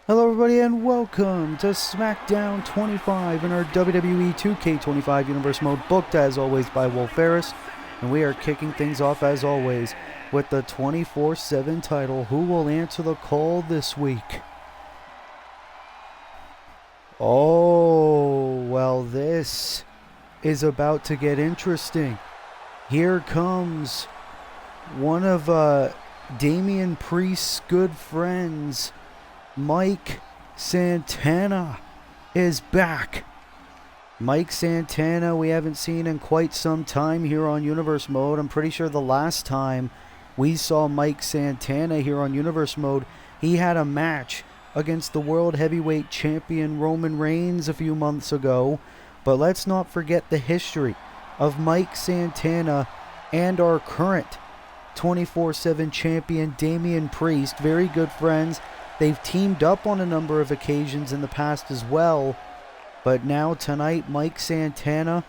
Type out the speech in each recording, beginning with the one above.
Hello everybody and welcome to Smackdown 25 in our WWE 2K25 Universe mode, booked as always by Wolf Ferris. And we are kicking things off as always with the 24/7 title. Who will answer the call this week? Oh, well, this is about to get interesting. Here comes one of Damian Priest's good friends. Mike Santana is back. Mike Santana we haven't seen in quite some time here on Universe Mode. I'm pretty sure the last time we saw Mike Santana here on Universe Mode, he had a match against the World Heavyweight Champion Roman Reigns a few months ago. But let's not forget the history of Mike Santana and our current 24/7 champion Damian Priest. Very good friends. They've teamed up on a number of occasions in the past as well. But now tonight, Mike Santana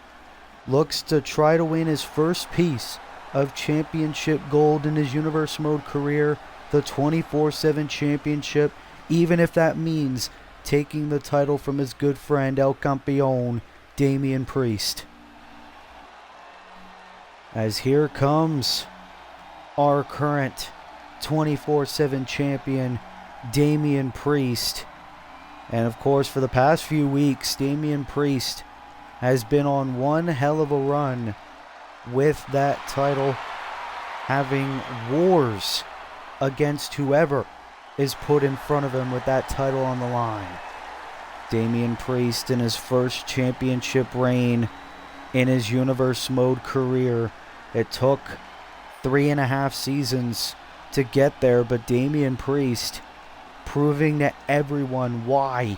looks to try to win his first piece of championship gold in his Universe Mode career, the 24/7 championship, even if that means taking the title from his good friend El Campeón, Damian Priest. As here comes our current 24/7 champion, Damian Priest. And of course, for the past few weeks, Damian Priest has been on one hell of a run with that title, having wars against whoever is put in front of him with that title on the line. Damian Priest in his first championship reign in his Universe Mode career. It took 3.5 seasons to get there, but Damian Priest proving to everyone why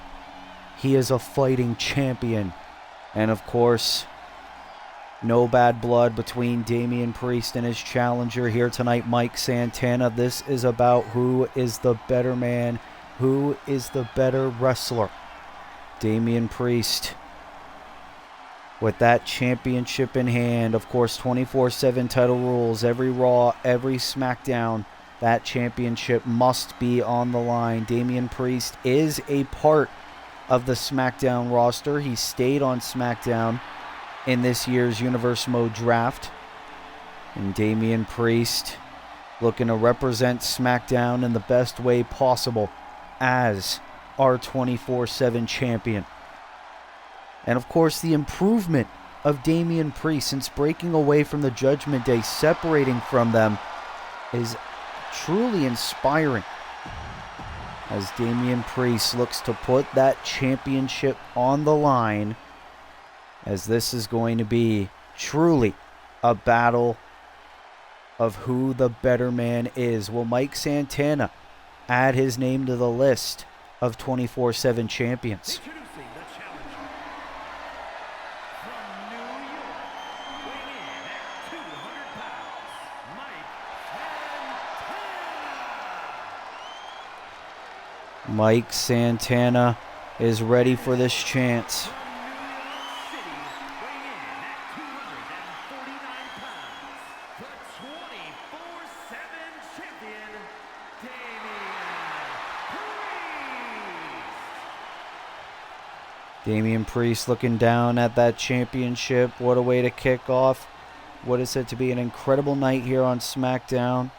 he is a fighting champion. And of course, no bad blood between Damian Priest and his challenger here tonight, Mike Santana. This is about who is the better man, who is the better wrestler. Damian Priest with that championship in hand. Of course, 24/7 title rules. Every Raw, every Smackdown, that championship must be on the line. Damian Priest is a part of the Smackdown roster. He stayed on Smackdown in this year's Universe Mode draft. And Damian Priest looking to represent Smackdown in the best way possible as our 24/7 champion. And of course, the improvement of Damian Priest since breaking away from the Judgment Day, separating from them, is truly inspiring, as Damian Priest looks to put that championship on the line, as this is going to be truly a battle of who the better man is. Will Mike Santana add his name to the list of 24/7 champions? Mike Santana is ready for this chance. Damian Priest looking down at that championship. What a way to kick off what is said to be an incredible night here on Smackdown.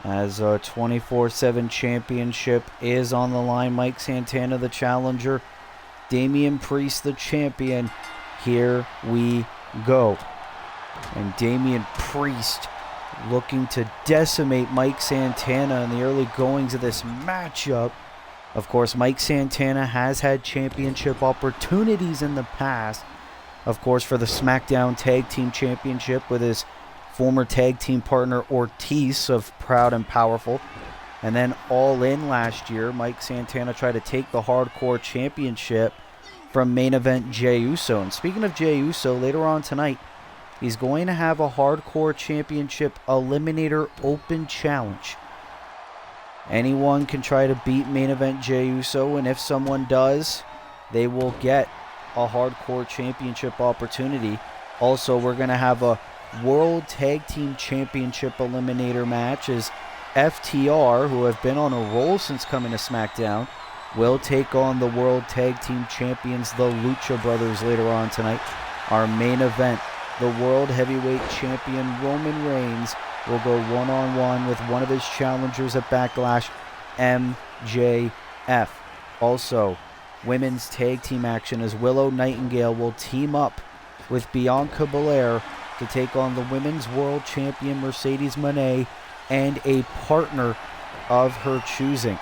As a 24/7 championship is on the line, Mike Santana the challenger, Damian Priest the champion. Here we go. And Damian Priest looking to decimate Mike Santana in the early goings of this matchup. Of course, Mike Santana has had championship opportunities in the past. Of course, for the Smackdown Tag Team Championship with his former tag team partner Ortiz of Proud and Powerful. And then All In last year, Mike Santana tried to take the Hardcore Championship from main event Jey Uso. And speaking of Jey Uso, later on tonight, he's going to have a Hardcore Championship Eliminator Open Challenge Anyone can try to beat main event Jey Uso, and if someone does, they will get a hardcore championship opportunity. Also, we're going to have a World Tag Team Championship Eliminator match as FTR, who have been on a roll since coming to SmackDown, will take on the World Tag Team Champions, the Lucha Brothers, later on tonight. Our main event, the World Heavyweight Champion Roman Reigns will go one-on-one with one of his challengers at Backlash, MJF. Also, women's tag team action as Willow Nightingale will team up with Bianca Belair to take on the women's world champion Mercedes Moné and a partner of her choosing.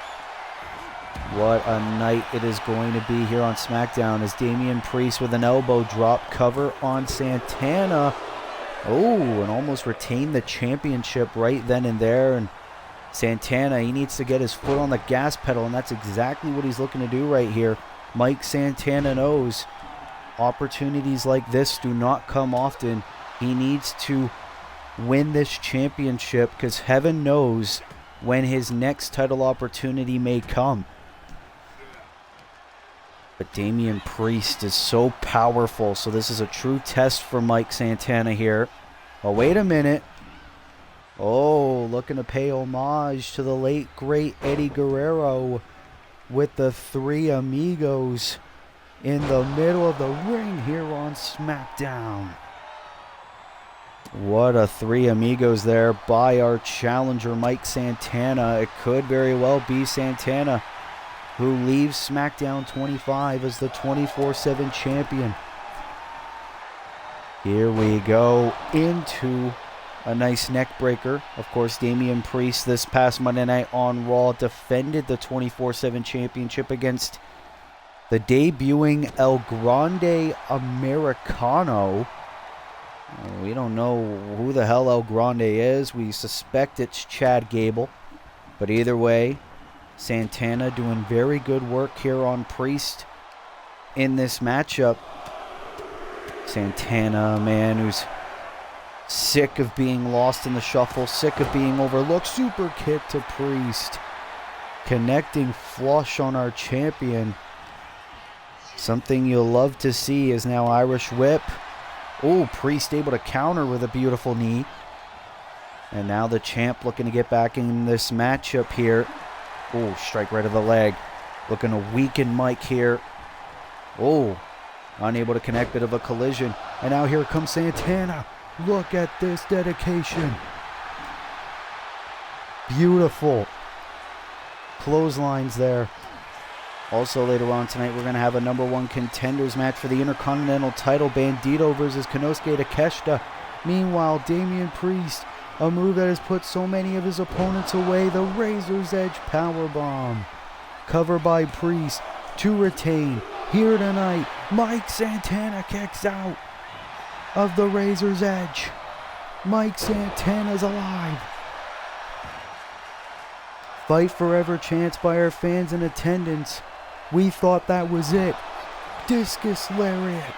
What a night it is going to be here on SmackDown as Damian Priest with an elbow drop cover on Santana. Oh, and almost retained the championship right then and there. And Santana, he needs to get his foot on the gas pedal, and that's exactly what he's looking to do right here. Mike Santana knows opportunities like this do not come often. He needs to win this championship because heaven knows when his next title opportunity may come. But Damian Priest is so powerful, so this is a true test for Mike Santana here. Oh, wait a minute. Oh, looking to pay homage to the late, great Eddie Guerrero with the Three Amigos in the middle of the ring here on SmackDown. What a Three Amigos there by our challenger, Mike Santana. It could very well be Santana who leaves SmackDown 25 as the 24/7 champion. Here we go into a nice neck breaker. Of course, Damian Priest this past Monday night on Raw defended the 24/7 championship against the debuting El Grande Americano. We don't know who the hell El Grande is. We suspect it's Chad Gable. But either way, Santana doing very good work here on Priest in this matchup. Santana, a man who's sick of being lost in the shuffle, sick of being overlooked. Super kick to Priest. Connecting flush on our champion. Something you'll love to see is now Irish whip. Oh, Priest able to counter with a beautiful knee. And now the champ looking to get back in this matchup here. Oh, strike right of the leg. Looking to weaken Mike here. Oh, unable to connect, bit of a collision. And now here comes Santana. Look at this dedication. Beautiful. Clotheslines there. Also later on tonight, we're going to have a #1 contenders match for the Intercontinental title. Bandito versus Konosuke Takeshita. Meanwhile, Damian Priest, a move that has put so many of his opponents away, the Razor's Edge Powerbomb. Cover by Priest to retain. Here tonight, Mike Santana kicks out of the Razor's Edge. Mike Santana's alive. Fight Forever chants by our fans in attendance. We thought that was it. Discus Lariat.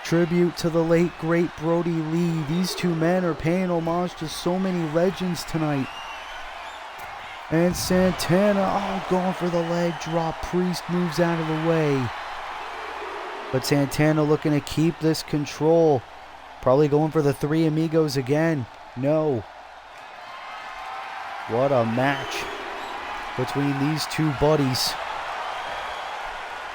Tribute to the late, great Brody Lee. These two men are paying homage to so many legends tonight. And Santana, going for the leg drop. Priest moves out of the way. But Santana looking to keep this control. Probably going for the Three Amigos again. No. What a match between these two buddies.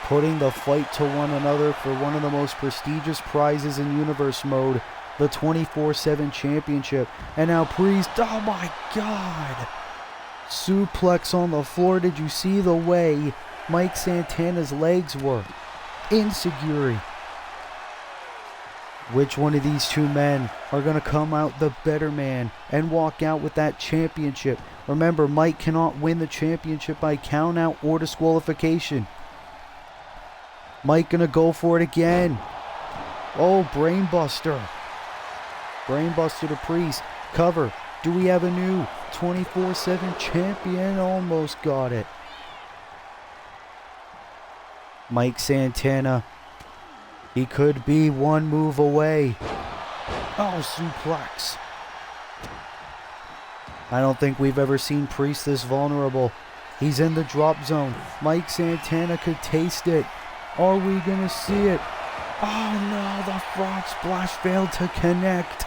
Putting the fight to one another for one of the most prestigious prizes in Universe Mode, the 24/7 Championship. And now Priest, oh my God! Suplex on the floor. Did you see the way Mike Santana's legs were? Insecurity. Which one of these two men are going to come out the better man and walk out with that championship? Remember, Mike cannot win the championship by count out or disqualification. Mike gonna go for it again. Oh, Brainbuster. Brainbuster to Priest. Cover. Do we have a new 24/7 champion? Almost got it. Mike Santana. He could be one move away. Oh, suplex. I don't think we've ever seen Priest this vulnerable. He's in the drop zone. Mike Santana could taste it. Are we going to see it? Oh no, the frog splash failed to connect.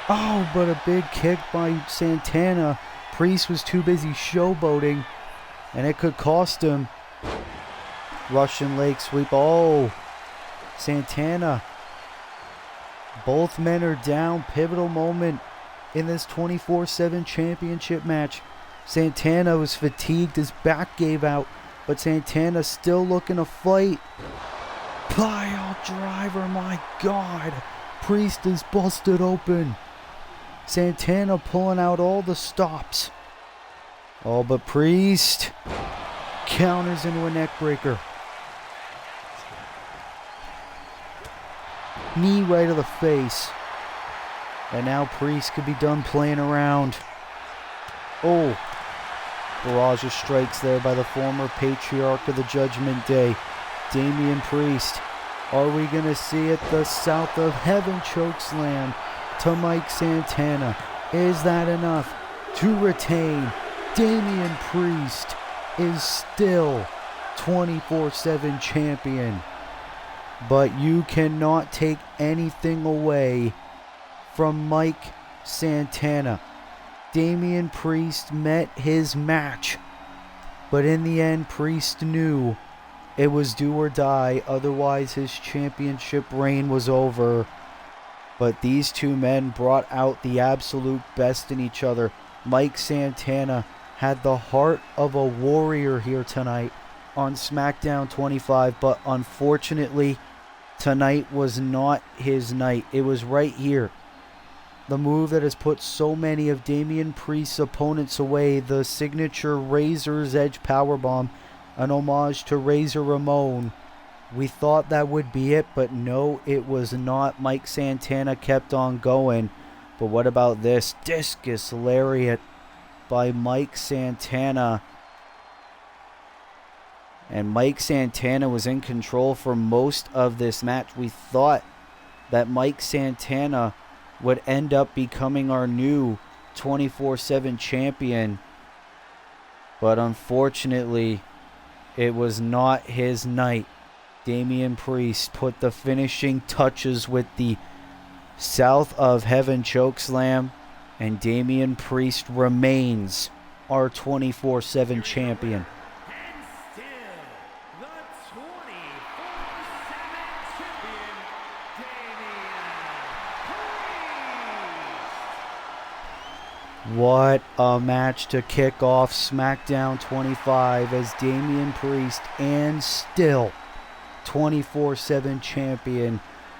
Oh, but a big kick by Santana. Priest was too busy showboating, and it could cost him. Russian leg sweep. Oh, Santana. Both men are down. Pivotal moment in this 24/7 championship match. Santana was fatigued. His back gave out, but Santana still looking to fight. Pile driver, my God. Priest is busted open. Santana pulling out all the stops. Oh, but Priest counters into a neck breaker. Knee right to the face. And now Priest could be done playing around. Oh, barrage of strikes there by the former patriarch of the Judgment Day, Damian Priest. Are we going to see it? The South of Heaven chokeslam to Mike Santana. Is that enough to retain? Damian Priest is still 24/7 champion. But you cannot take anything away from Mike Santana. Damian Priest met his match, but in the end, Priest knew it was do or die, otherwise his championship reign was over. But these two men brought out the absolute best in each other. Mike Santana had the heart of a warrior here tonight on Smackdown 25, but unfortunately, tonight was not his night. It was right here. The move that has put so many of Damian Priest's opponents away, the signature Razor's Edge Powerbomb, an homage to Razor Ramon. We thought that would be it, but no, it was not. Mike Santana kept on going. But what about this? Discus Lariat by Mike Santana. And Mike Santana was in control for most of this match. We thought that Mike Santana would end up becoming our new 24/7 champion. But unfortunately, it was not his night. Damian Priest put the finishing touches with the South of Heaven chokeslam, and Damian Priest remains our 24/7 champion. What a match to kick off Smackdown 25 as Damian Priest and still 24/7 champion.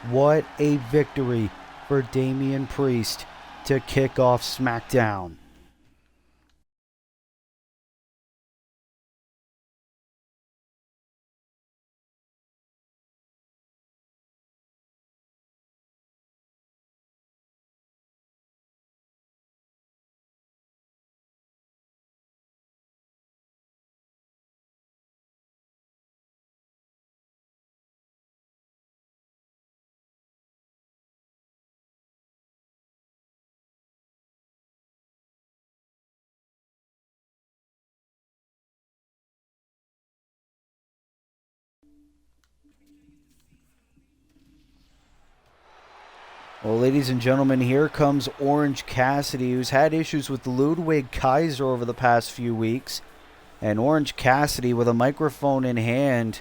What a victory for Damian Priest to kick off Smackdown. Well, ladies and gentlemen, here comes Orange Cassidy, who's had issues with Ludwig Kaiser over the past few weeks. And Orange Cassidy, with a microphone in hand,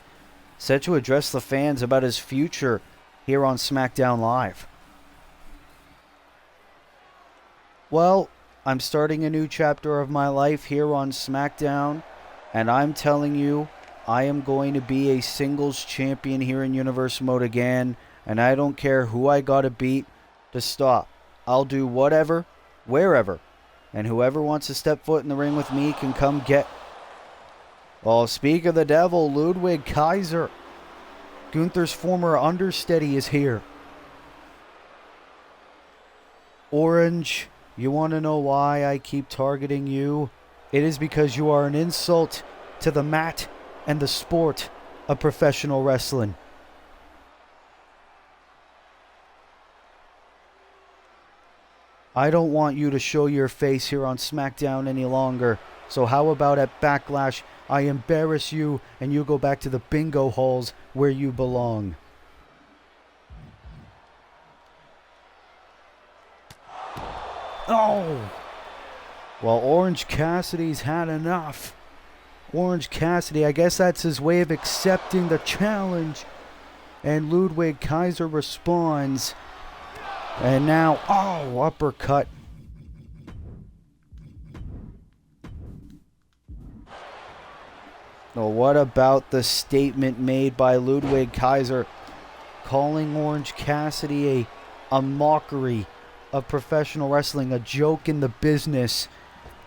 set to address the fans about his future here on SmackDown Live. Well, I'm starting a new chapter of my life here on SmackDown, and I'm telling you, I am going to be a singles champion here in Universe Mode again, and I don't care who I gotta beat to stop. I'll do whatever, wherever, and whoever wants to step foot in the ring with me can come get. Oh, speak of the devil, Ludwig Kaiser. Gunther's former understudy is here. Orange, you want to know why I keep targeting you? It is because you are an insult to the mat and the sport of professional wrestling. I don't want you to show your face here on SmackDown any longer, So how about at Backlash, I embarrass you and you go back to the bingo halls where you belong. Oh! Well, Orange Cassidy's had enough. Orange Cassidy, I guess that's his way of accepting the challenge. And Ludwig Kaiser responds. And now, oh, uppercut. Well, what about the statement made by Ludwig Kaiser calling Orange Cassidy a mockery of professional wrestling, a joke in the business?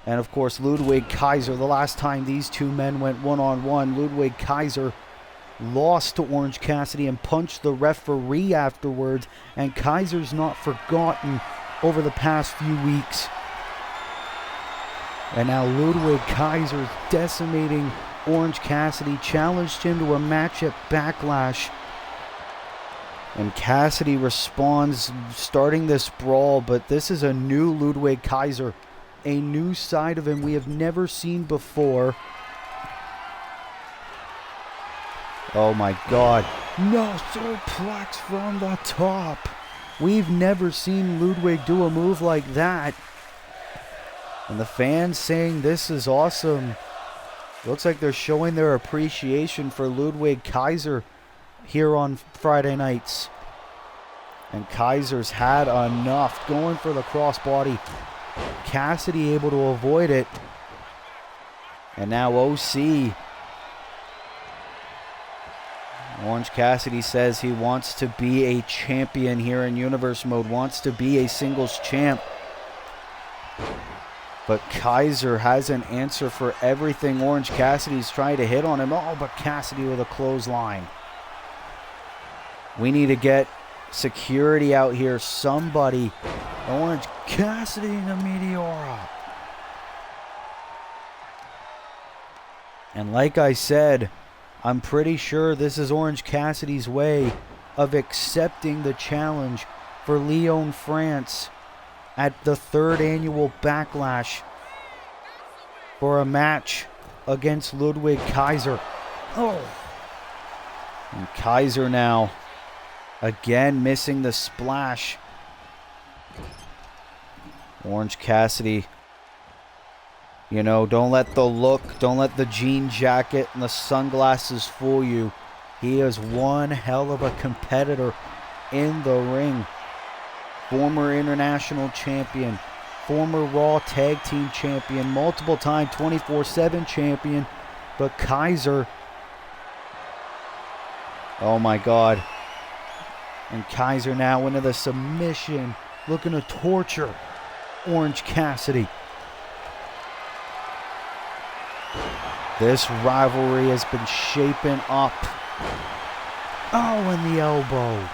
And of course, Ludwig Kaiser, the last time these two men went one-on-one, Ludwig Kaiser lost to Orange Cassidy and punched the referee afterwards. And Kaiser's not forgotten over the past few weeks. And now Ludwig Kaiser's decimating Orange Cassidy, challenged him to a match at Backlash. And Cassidy responds, starting this brawl, but this is a new Ludwig Kaiser. A new side of him we have never seen before. Oh my God. No, suplex from the top. We've never seen Ludwig do a move like that. And the fans saying this is awesome. Looks like they're showing their appreciation for Ludwig Kaiser here on Friday nights. And Kaiser's had enough, going for the crossbody. Cassidy able to avoid it. And now OC. Orange Cassidy says he wants to be a champion here in Universe Mode, wants to be a singles champ. But Kaiser has an answer for everything Orange Cassidy's trying to hit on him. Oh, but Cassidy with a clothesline. We need to get security out here. Somebody. Orange Cassidy in the Meteora. And like I said, I'm pretty sure this is Orange Cassidy's way of accepting the challenge for Lyon, France at the 3rd annual Backlash for a match against Ludwig Kaiser. Oh. And Kaiser now again missing the splash. Orange Cassidy, you know, don't let the look, don't let the jean jacket and the sunglasses fool you. He is one hell of a competitor in the ring. Former international champion, former Raw Tag Team champion, multiple time 24/7 champion. But Kaiser, oh my God. And Kaiser now into the submission, looking to torture Orange Cassidy. This rivalry has been shaping up. Oh, and the elbow.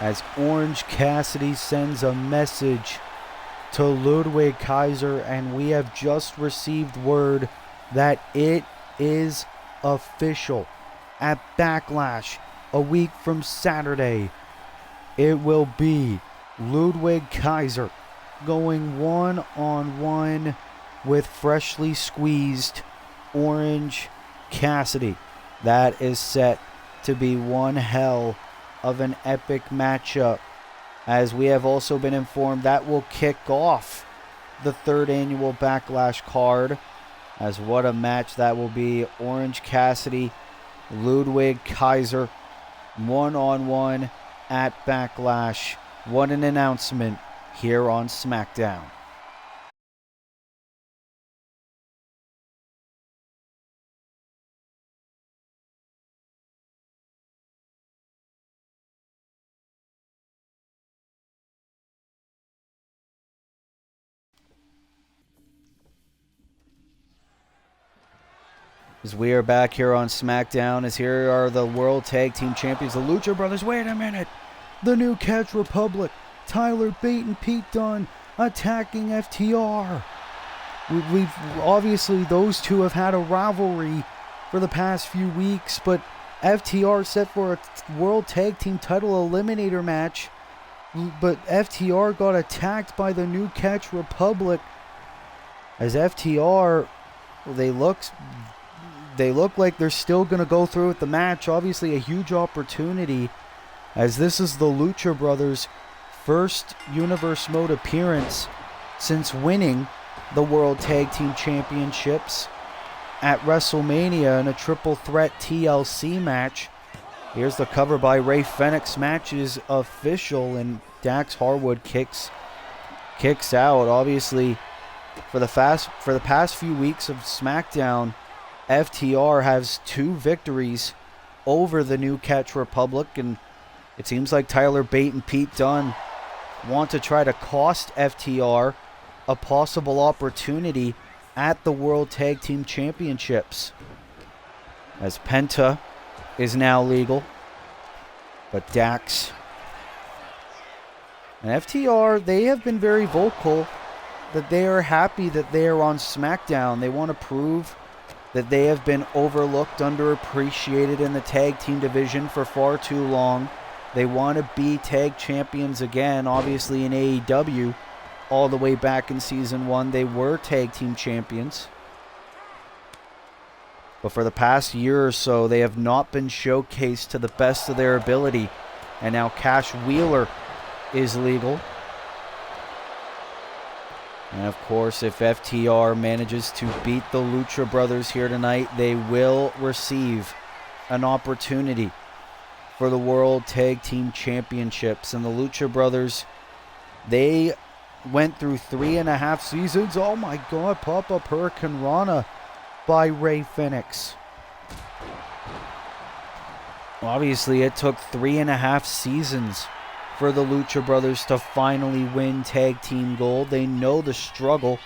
As Orange Cassidy sends a message to Ludwig Kaiser, and we have just received word that it is official. At Backlash, a week from Saturday, it will be Ludwig Kaiser going one-on-one with freshly squeezed Orange Cassidy. That is set to be one hell of an epic matchup. As we have also been informed, that will kick off the 3rd annual Backlash card. As what a match that will be. Orange Cassidy, Ludwig Kaiser, one-on-one at Backlash. What an announcement here on Smackdown. As we are back here on Smackdown, as here are the World Tag Team Champions, the Lucha Brothers. Wait a minute. The New Catch Republic, Tyler Bate and Pete Dunne attacking FTR. We've obviously, those two have had a rivalry for the past few weeks, but FTR set for a World Tag Team title eliminator match, but FTR got attacked by the New Catch Republic as FTR they look like they're still going to go through with the match. Obviously a huge opportunity, as this is the Lucha Brothers' first Universe Mode appearance since winning the World Tag Team Championships at WrestleMania in a triple threat TLC match. Here's the cover by Rey Fenix. Match is official, and Dax Harwood kicks out. Obviously, for the past few weeks of SmackDown, FTR has 2 victories over the New Catch Republic, and it seems like Tyler Bate and Pete Dunne want to try to cost FTR a possible opportunity at the World Tag Team Championships, as Penta is now legal, but Dax and FTR, they have been very vocal that they are happy that they are on SmackDown. They want to prove that they have been overlooked, underappreciated in the tag team division for far too long. They want to be tag champions again. Obviously in AEW, all the way back in season 1, they were tag team champions. But for the past year or so, they have not been showcased to the best of their ability. And now Cash Wheeler is legal. And of course, if FTR manages to beat the Lucha Brothers here tonight, they will receive an opportunity for the World Tag Team Championships. And the Lucha Brothers, they went through 3.5 seasons. Oh my God, pop-up Hurricane Rana by Rey Fenix. Obviously, it took 3.5 seasons for the Lucha Brothers to finally win tag team gold. They know the struggle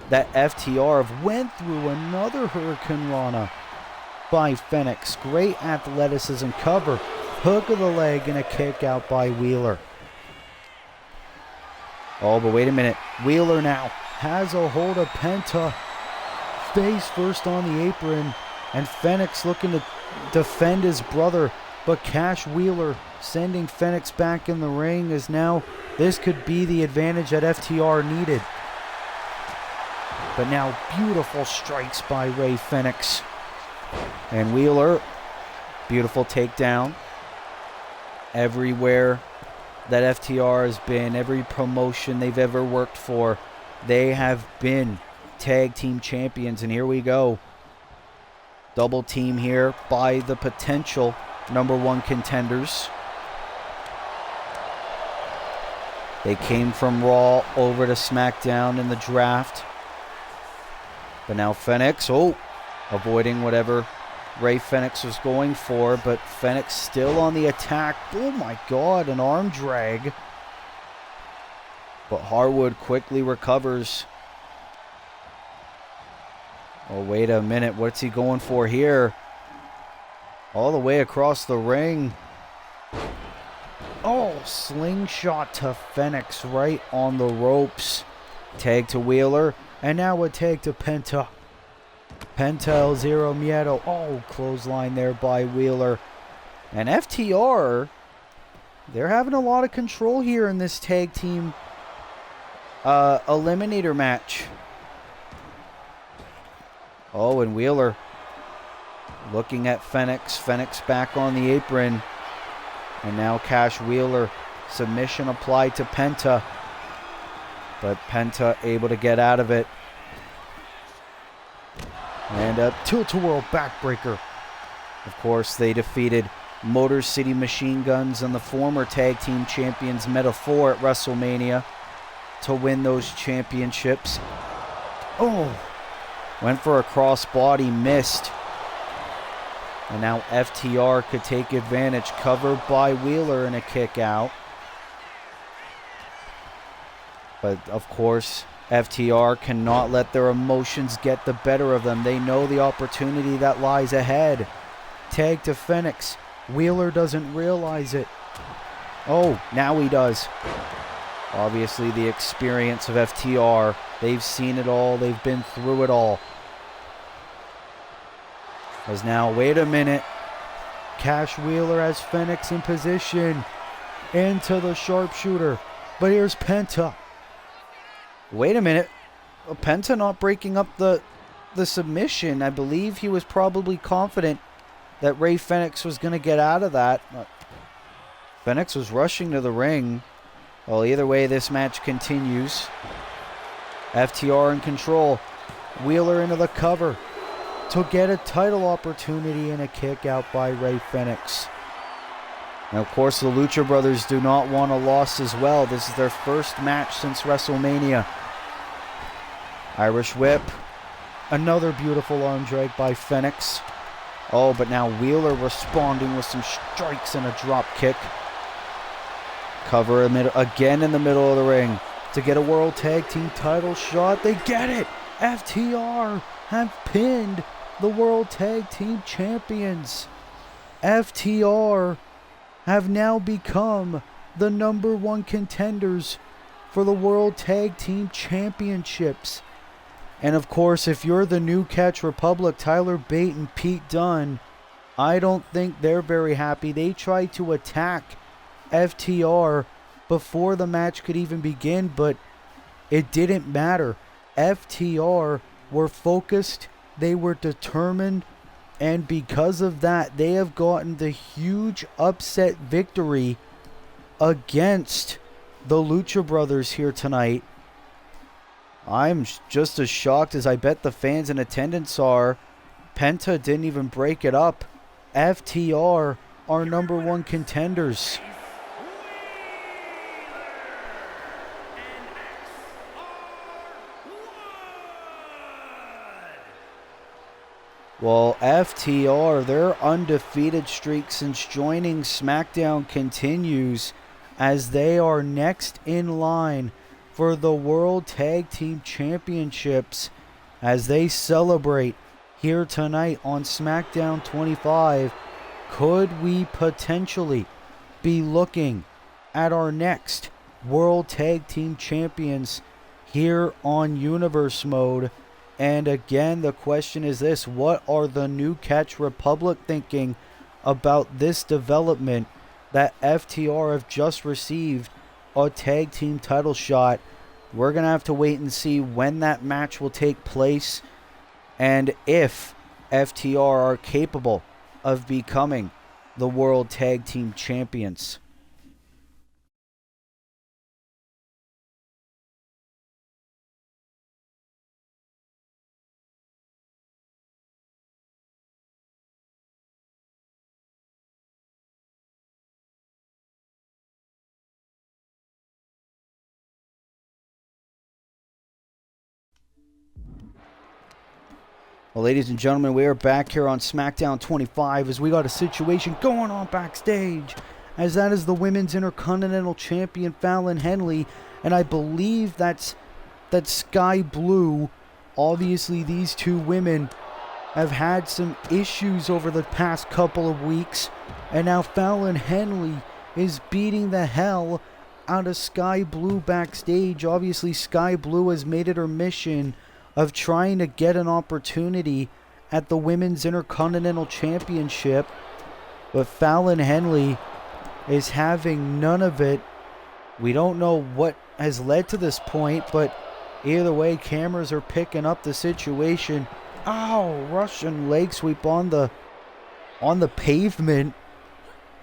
that FTR have went through. Another Hurricane Rana by Fenix. Great athleticism cover. Hook of the leg and a kick out by Wheeler. Oh, but wait a minute. Wheeler now has a hold of Penta. Face first on the apron, and Fenix looking to defend his brother, but Cash Wheeler sending Fenix back in the ring, as now this could be the advantage that FTR needed. But now beautiful strikes by Rey Fenix. And Wheeler, beautiful takedown. Everywhere that FTR has been, every promotion they've ever worked for, they have been tag team champions. And here we go. Double team here by the potential #1 contenders. They came from Raw over to SmackDown in the draft. But now Fenix, avoiding whatever Rey Fenix was going for, but Fenix still on the attack. Oh my God, an arm drag. But Harwood quickly recovers. Oh, wait a minute. What's he going for here? All the way across the ring. Oh, slingshot to Fenix right on the ropes. Tag to Wheeler. And now a tag to Penta. Penta El Zero Miedo. Oh, clothesline there by Wheeler. And FTR, they're having a lot of control here in this tag team eliminator match. Oh, and Wheeler looking at Fenix. Fenix back on the apron. And now Cash Wheeler. Submission applied to Penta. But Penta able to get out of it. And a tilt-a-whirl backbreaker. Of course, they defeated Motor City Machine Guns and the former tag team champions Meta-4 at WrestleMania to win those championships. Oh! Went for a crossbody, missed. And now FTR could take advantage. Covered by Wheeler and a kick out. But of course, FTR cannot let their emotions get the better of them. They know the opportunity that lies ahead. Tag to Fenix. Wheeler doesn't realize it. Oh, now he does. Obviously, the experience of FTR. They've seen it all. They've been through it all. As now, wait a minute. Cash Wheeler has Fenix in position. Into the sharpshooter. But here's Penta. Wait a minute. Penta not breaking up the the submission. I believe he was probably confident that Rey Fenix was going to get out of that. Fenix was rushing to the ring. Well, either way, this match continues. FTR in control. Wheeler into the cover to get a title opportunity and a kick out by Rey Fenix. Now, of course, the Lucha Brothers do not want a loss as well. This is their first match since WrestleMania. Irish Whip. Another beautiful arm drag by Fenix. Oh, but now Wheeler responding with some strikes and a drop kick. Cover again in the middle of the ring to get a World Tag Team title shot. They get it! FTR have pinned the World Tag Team Champions. FTR have now become the #1 contenders for the World Tag Team Championships. And of course, if you're the New Catch Republic, Tyler Bate and Pete Dunne, I don't think they're very happy. They tried to attack FTR before the match could even begin, but it didn't matter. FTR were focused, they were determined, and because of that, they have gotten the huge upset victory against the Lucha Brothers here tonight. I'm just as shocked as I bet the fans in attendance are. Penta didn't even break it up. FTR are #1 contenders. Well, FTR, their undefeated streak since joining Smackdown continues as they are next in line for the World Tag Team Championships as they celebrate here tonight on Smackdown 25. Could we potentially be looking at our next World Tag Team Champions here on Universe Mode? And again, the question is this: what are the New Catch Republic thinking about this development that FTR have just received a tag team title shot? We're going to have to wait and see when that match will take place and if FTR are capable of becoming the World Tag Team Champions. Well, ladies and gentlemen, we are back here on Smackdown 25 as we got a situation going on backstage, as that is the Women's Intercontinental Champion Fallon Henley, and I believe that's Sky Blue. Obviously, these two women have had some issues over the past couple of weeks, and now Fallon Henley is beating the hell out of Sky Blue backstage. Obviously, Sky Blue has made it her mission of trying to get an opportunity at the Women's Intercontinental Championship, but Fallon Henley is having none of it. We don't know what has led to this point, but either way, cameras are picking up the situation. Ow! Russian leg sweep on the pavement.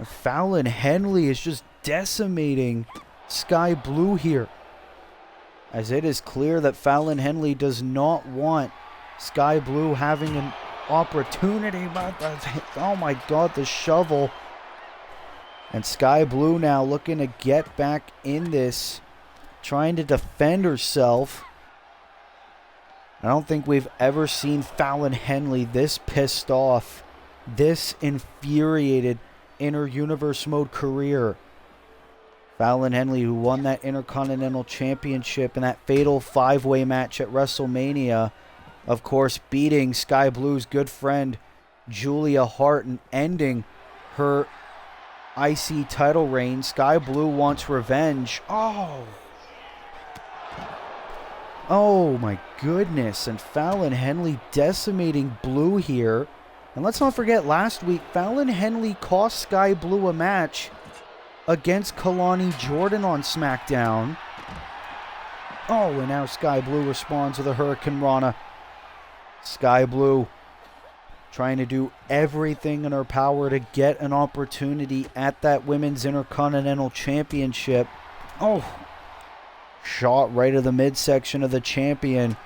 Fallon Henley is just decimating Sky Blue here, as it is clear that Fallon Henley does not want Sky Blue having an opportunity. Oh my God, the shovel. And Sky Blue now looking to get back in this, trying to defend herself. I don't think we've ever seen Fallon Henley this pissed off, this infuriated in her Universe Mode career. Fallon Henley, who won that Intercontinental Championship in that fatal 5-way match at WrestleMania, of course beating Sky Blue's good friend Julia Hart and ending her IC title reign. Sky Blue wants revenge. Oh my goodness. And Fallon Henley decimating Blue here. And let's not forget, last week Fallon Henley cost Sky Blue a match against Kalani Jordan on SmackDown. Oh, and now Sky Blue responds with a Hurricane Rana. Sky Blue trying to do everything in her power to get an opportunity at that Women's Intercontinental Championship. Oh, shot right of the midsection of the champion.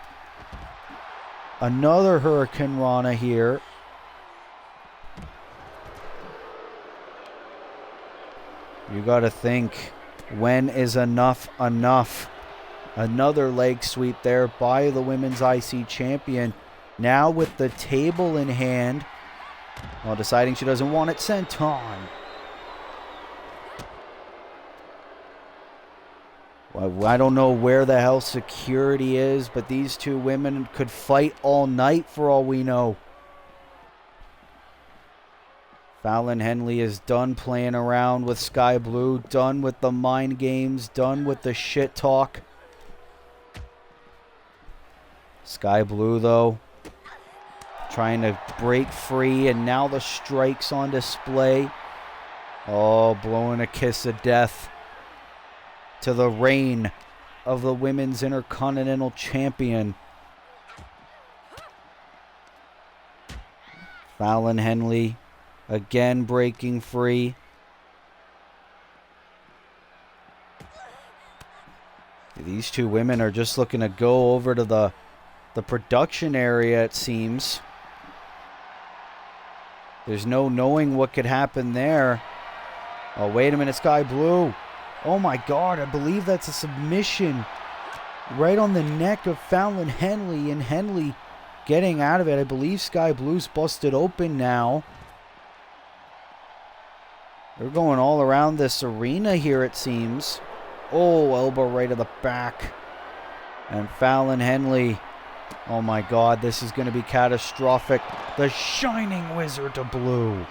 Another Hurricane Rana here. You got to think, when is enough enough? Another leg sweep there by the Women's IC Champion. Now with the table in hand, while deciding she doesn't want it sent on. Well, I don't know where the hell security is, but these two women could fight all night for all we know. Fallon Henley is done playing around with Sky Blue, done with the mind games, done with the shit talk. Sky Blue, though, trying to break free, and now the strikes on display. Oh, blowing a kiss of death to the reign of the Women's Intercontinental Champion. Fallon Henley again breaking free. These two women are just looking to go over to the production area, it seems. There's no knowing what could happen there. Oh, wait a minute, Sky Blue. Oh my God, I believe that's a submission right on the neck of Fallon Henley, and Henley getting out of it. I believe Sky Blue's busted open now. They're going all around this arena here, it seems. Oh, elbow right to the back. And Fallon Henley, oh my God, this is going to be catastrophic. The Shining Wizard of Blue.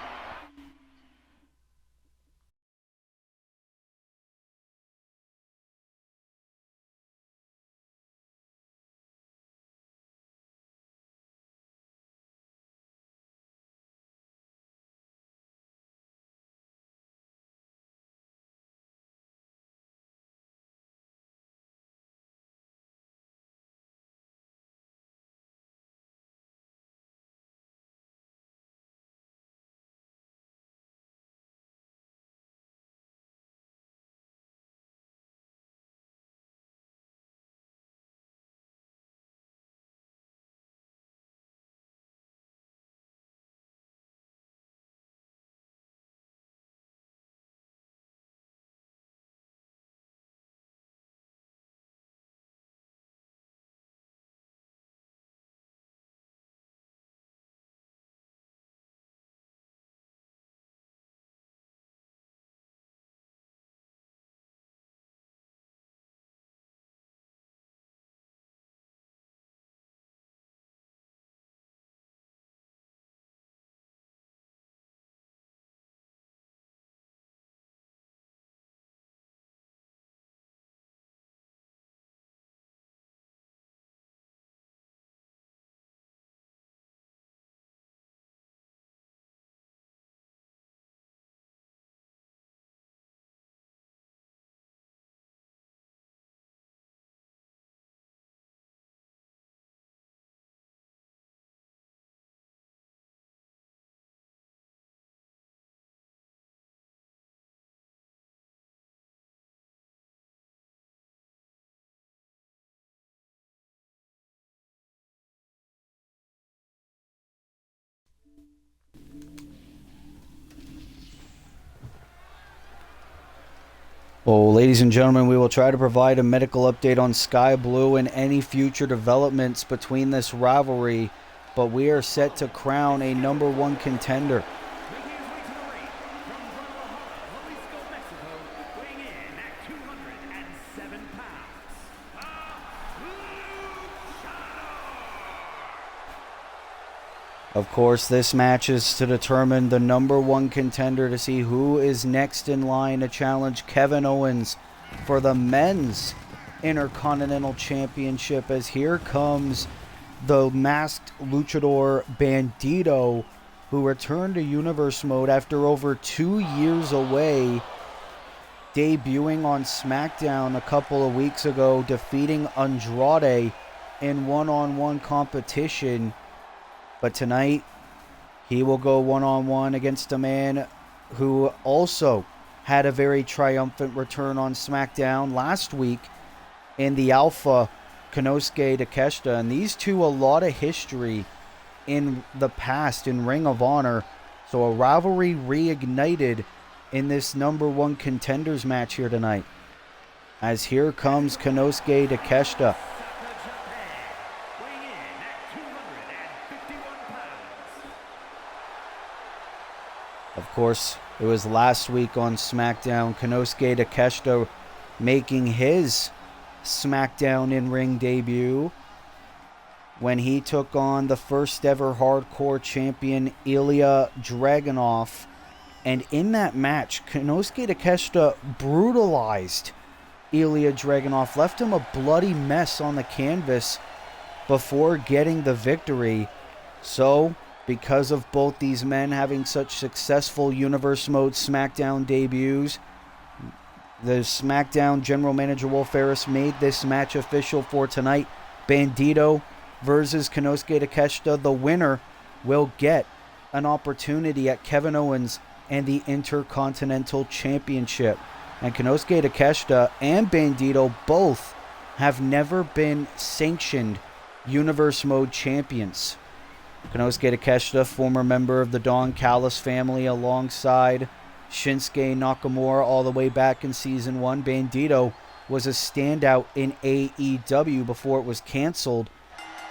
Well, ladies and gentlemen, we will try to provide a medical update on Sky Blue and any future developments between this rivalry, but we are set to crown a #1 contender. Of course, this match is to determine the #1 contender to see who is next in line to challenge Kevin Owens for the Men's Intercontinental Championship, as here comes the masked luchador Bandito, who returned to Universe Mode after over 2 years away, debuting on Smackdown a couple of weeks ago, defeating Andrade in one-on-one competition. But tonight, he will go one-on-one against a man who also had a very triumphant return on SmackDown last week in the Alpha, Konosuke Takeshita. And these two, a lot of history in the past in Ring of Honor. So a rivalry reignited in this #1 contenders match here tonight. As here comes Konosuke Takeshita. Of course, it was last week on SmackDown, Konosuke Takeshita making his SmackDown in-ring debut when he took on the first ever hardcore champion, Ilya Dragunov. And in that match, Konosuke Takeshita brutalized Ilya Dragunov, left him a bloody mess on the canvas before getting the victory. So, because of both these men having such successful Universe Mode SmackDown debuts, the SmackDown General Manager Will Ferris made this match official for tonight. Bandito versus Konosuke Takeshita. The winner will get an opportunity at Kevin Owens and the Intercontinental Championship. And Konosuke Takeshita and Bandito both have never been sanctioned Universe Mode champions. Konosuke Takeshita, former member of the Don Callis family, alongside Shinsuke Nakamura all the way back in Season 1. Bandito was a standout in AEW before it was canceled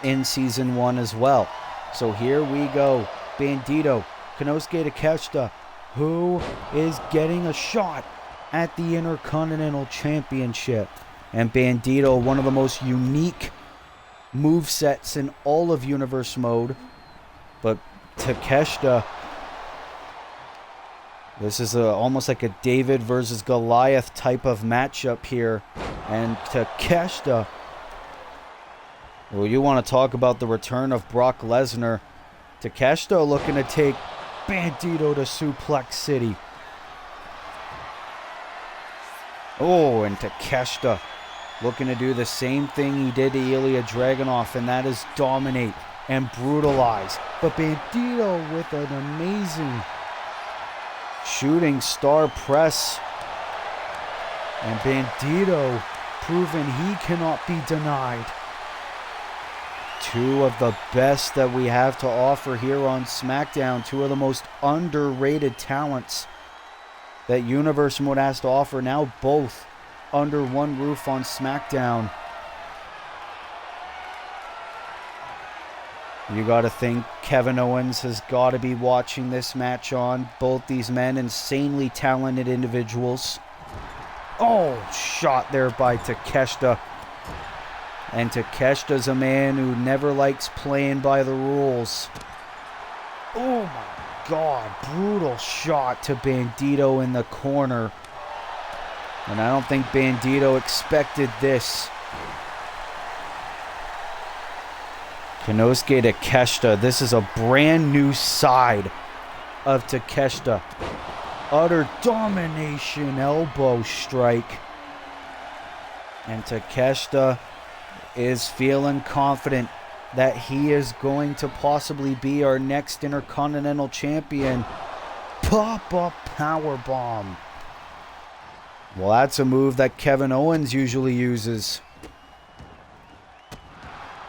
in Season 1 as well. So here we go. Bandito, Konosuke Takeshita, who is getting a shot at the Intercontinental Championship. And Bandito, one of the most unique movesets in all of Universe Mode. But Takeshita, this is almost like a David versus Goliath type of matchup here. And Takeshita, well, you want to talk about the return of Brock Lesnar. Takeshita looking to take Bandito to Suplex City. Oh, and Takeshita looking to do the same thing he did to Ilya Dragunov, and that is dominate and brutalize. But Bandito with an amazing shooting star press. And Bandito proving he cannot be denied. Two of the best that we have to offer here on SmackDown. Two of the most underrated talents that Universe Mode has to offer. Now both under one roof on SmackDown. You got to think Kevin Owens has got to be watching this match on. Both these men, insanely talented individuals. Oh, shot there by Takeshita. And Takeshita's a man who never likes playing by the rules. Oh my God, brutal shot to Bandito in the corner. And I don't think Bandito expected this. Konosuke Takeshita, this is a brand new side of Takeshita. Utter domination elbow strike. And Takeshita is feeling confident that he is going to possibly be our next Intercontinental Champion. Pop-up powerbomb. Well, that's a move that Kevin Owens usually uses.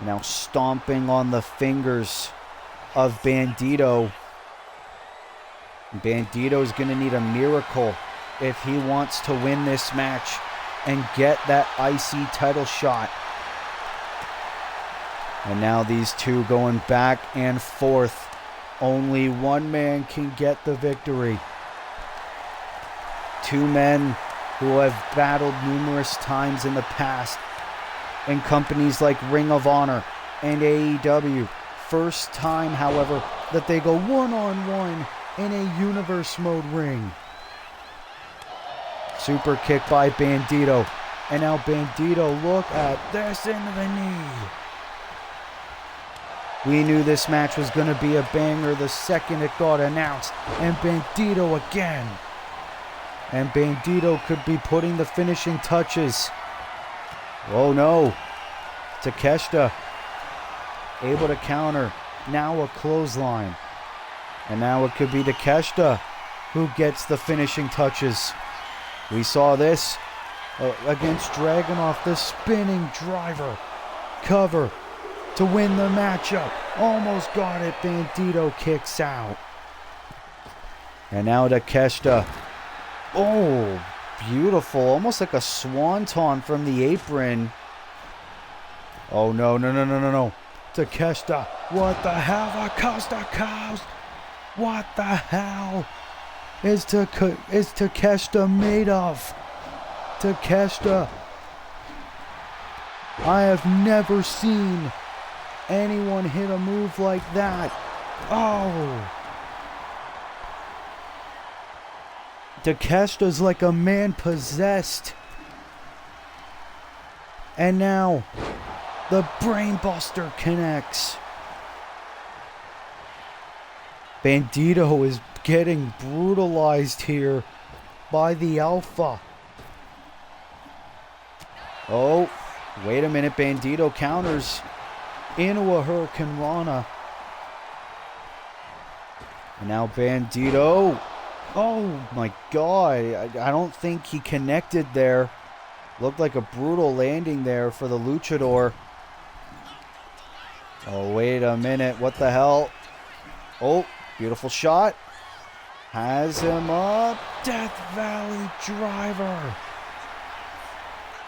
Now stomping on the fingers of Bandito. Bandito's going to need a miracle if he wants to win this match and get that IC title shot. And now these two going back and forth. Only one man can get the victory. Two men who have battled numerous times in the past in companies like Ring of Honor and AEW. First time, however, that they go one-on-one in a Universe Mode ring. Super kick by Bandito. And now Bandito, look at this into the knee. We knew this match was going to be a banger the second it got announced. And Bandito again. And Bandito could be putting the finishing touches. Oh no. Takeshita able to counter. Now a clothesline. And now it could be Takeshita who gets the finishing touches. We saw this against Dragunov, the spinning driver cover to win the matchup. Almost got it. Bandito kicks out. And now Takeshita. Oh, beautiful. Almost like a swanton from the apron. Oh, no. Takeshita. What the hell? Acosta cows. What the hell is Takeshita made of? Takeshita. I have never seen anyone hit a move like that. Oh. Takeshita's like a man possessed. And now the Brainbuster connects. Bandito is getting brutalized here by the Alpha. Oh, wait a minute. Bandito counters into a Hurricane Rana. And now Bandito. Oh my God. I don't think he connected there. Looked like a brutal landing there for the Luchador. Oh, wait a minute. What the hell? Oh, beautiful shot. Has him up. Death Valley Driver.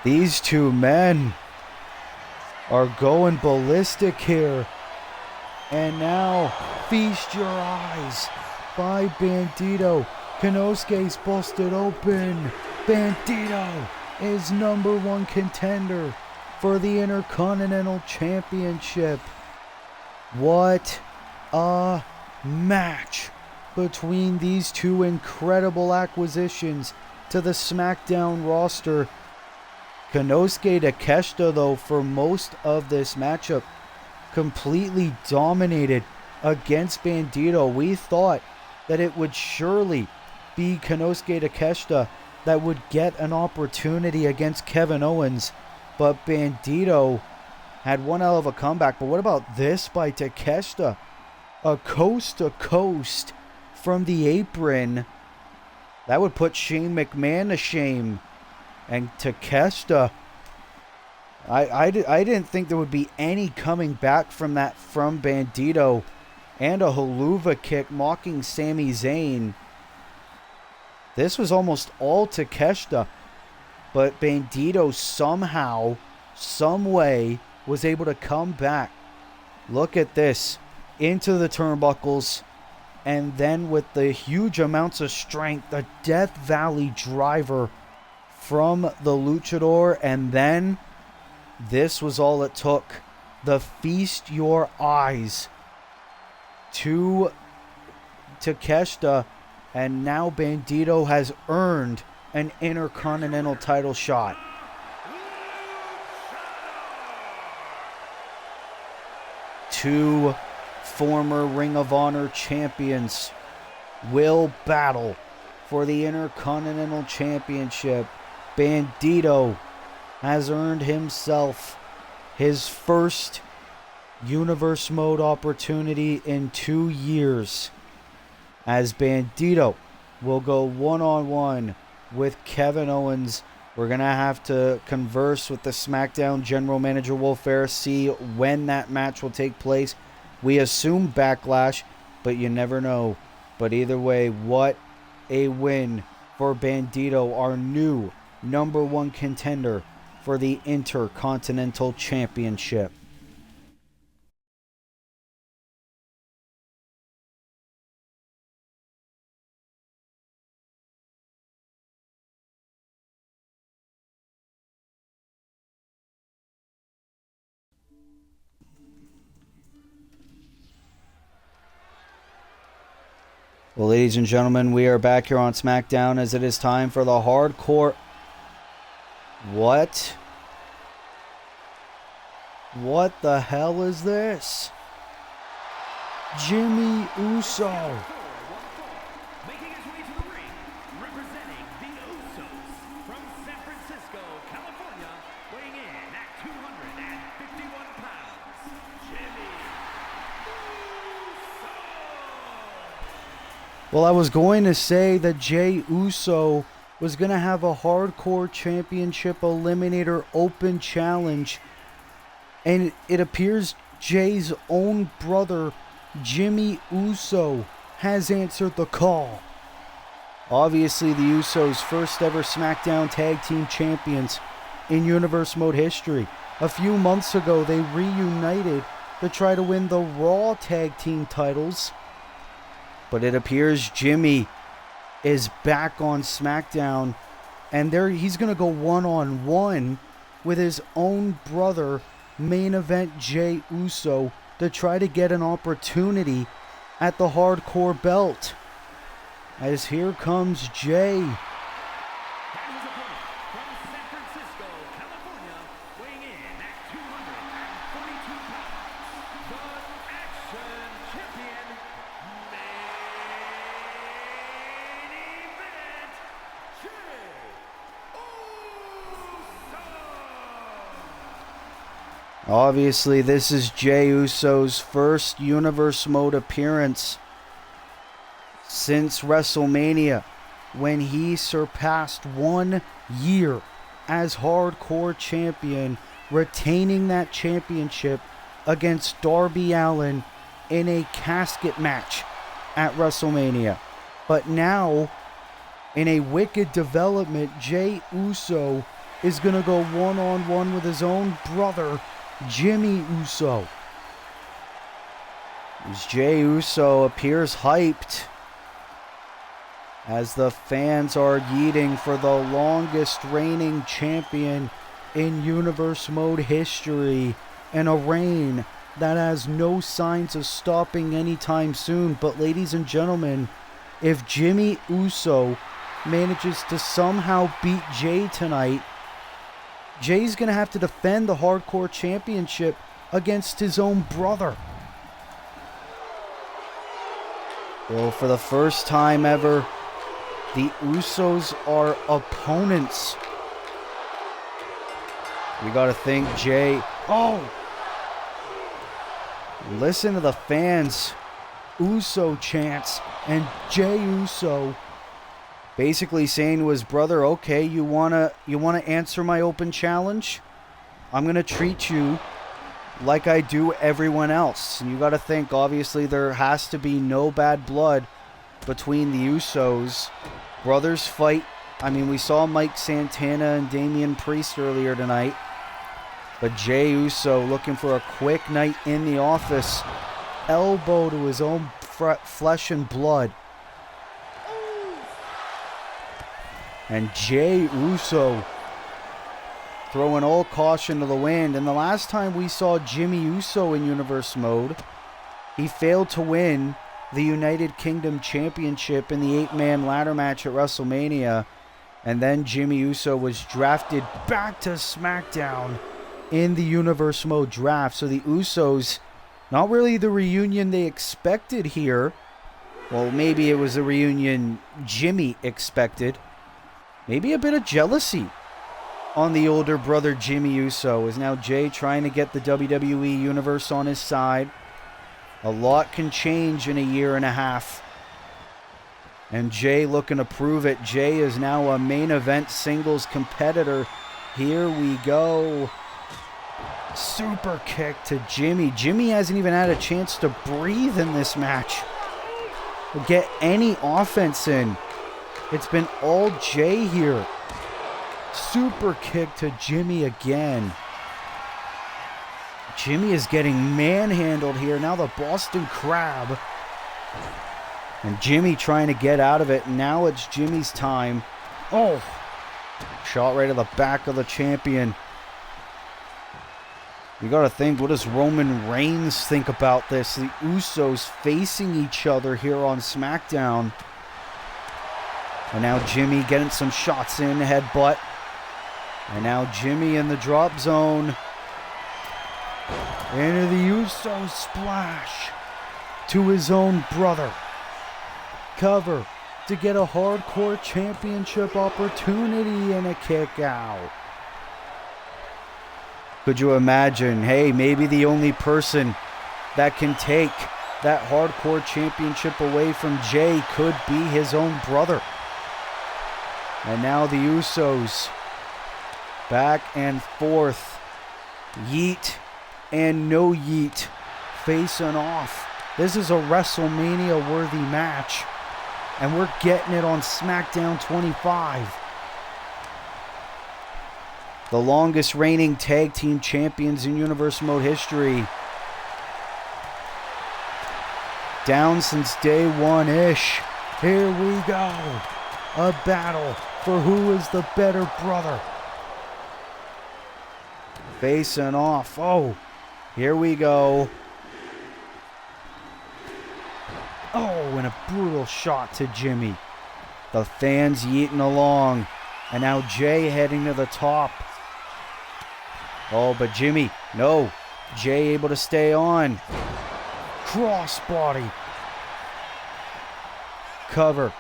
These two men are going ballistic here. And now, feast your eyes by Bandito. Konosuke's busted open. Bandito is #1 contender for the Intercontinental Championship. What a match between these two incredible acquisitions to the Smackdown roster. Konosuke Takeshita, though, for most of this matchup, completely dominated against Bandito. We thought that it would surely be Konosuke Takeshita that would get an opportunity against Kevin Owens, but Bandito had one hell of a comeback. But what about this by Takeshita? A coast to coast from the apron. That would put Shane McMahon to shame. And Takeshita, I didn't think there would be any coming back from that from Bandito. And a haluva kick mocking Sami Zayn. This was almost all Takeshita. But Bandito somehow, some way, was able to come back. Look at this. Into the turnbuckles. And then with the huge amounts of strength, the Death Valley Driver from the Luchador. And then this was all it took. The feast your eyes to Takeshita. And now Bandito has earned an Intercontinental title shot. Two former Ring of Honor champions will battle for the Intercontinental Championship. Bandito has earned himself his first Universe Mode opportunity in 2 years, as Bandito will go one-on-one with Kevin Owens. We're going to have to converse with the SmackDown General Manager Will Ferris, see when that match will take place. We assume Backlash, but you never know. But either way, what a win for Bandito, our new #1 contender for the Intercontinental Championship. Well, ladies and gentlemen, we are back here on SmackDown as it is time for the hardcore. What? What the hell is this? Jimmy Uso. Making his way to the ring, representing the Usos from San Francisco, California, weighing in at 251 pounds, Jimmy Uso. Well, I was going to say that Jey Uso was going to have a Hardcore Championship Eliminator Open Challenge. And it appears Jay's own brother, Jimmy Uso, has answered the call. Obviously, the Usos' first ever SmackDown Tag Team Champions in Universe Mode history. A few months ago, they reunited to try to win the Raw Tag Team titles. But it appears Jimmy is back on SmackDown, and he's going to go one-on-one with his own brother, main event Jey Uso, to try to get an opportunity at the Hardcore belt. As here comes Jey. And his opponent from San Francisco, California, weighing in at 242 pounds, the Action Champion, main event, Jey Uso. Obviously, this is Jey Uso's first Universe Mode appearance since WrestleMania, when he surpassed 1 year as Hardcore Champion, retaining that championship against Darby Allin in a casket match at WrestleMania. But now, in a wicked development, Jey Uso is going to go one-on-one with his own brother, Jimmy Uso. As Jey Uso appears hyped, as the fans are yeeting for the longest reigning champion in Universe Mode history, and a reign that has no signs of stopping anytime soon. But ladies and gentlemen, if Jimmy Uso manages to somehow beat Jey tonight, Jay's going to have to defend the Hardcore Championship against his own brother. Well, for the first time ever, the Usos are opponents. We got to think Jey. Oh! Listen to the fans. Uso chants. And Jey Uso basically saying to his brother, okay, you wanna answer my open challenge? I'm going to treat you like I do everyone else. And you got to think, obviously, there has to be no bad blood between the Usos. Brothers fight. I mean, we saw Mike Santana and Damian Priest earlier tonight. But Jey Uso looking for a quick night in the office. Elbow to his own flesh and blood. And Jey Uso throwing all caution to the wind. And the last time we saw Jimmy Uso in Universe Mode, he failed to win the United Kingdom Championship in the 8-man ladder match at WrestleMania. And then Jimmy Uso was drafted back to SmackDown in the Universe Mode draft. So the Usos, not really the reunion they expected here. Well, maybe it was a reunion Jimmy expected. Maybe a bit of jealousy on the older brother Jimmy Uso, as now Jey trying to get the WWE Universe on his side. A lot can change in a year and a half. And Jey looking to prove it. Jey is now a main event singles competitor. Here we go. Super kick to Jimmy. Jimmy hasn't even had a chance to breathe in this match, or get any offense in. It's been all Jey here. Super kick to Jimmy again. Jimmy is getting manhandled here. Now the Boston Crab. And Jimmy trying to get out of it. Now it's Jimmy's time. Oh. Shot right to the back of the champion. You got to think, what does Roman Reigns think about this? The Usos facing each other here on SmackDown. And now Jimmy getting some shots in, headbutt. And now Jimmy in the drop zone. Into the Uso splash to his own brother. Cover to get a Hardcore Championship opportunity and a kick out. Could you imagine, hey, maybe the only person that can take that hardcore championship away from Jay, could be his own brother. And now the Usos back and forth. Yeet and no yeet facing off. This is a WrestleMania worthy match. And we're getting it on Smackdown 25. The longest reigning tag team champions in Universe Mode history. Down since day one-ish. Here we go. A battle for who is the better brother. Facing off. Oh, here we go. Oh, and a brutal shot to Jimmy. The fans yeeting along. And now Jay heading to the top. Oh, but Jimmy, no. Jay able to stay on. Crossbody. Cover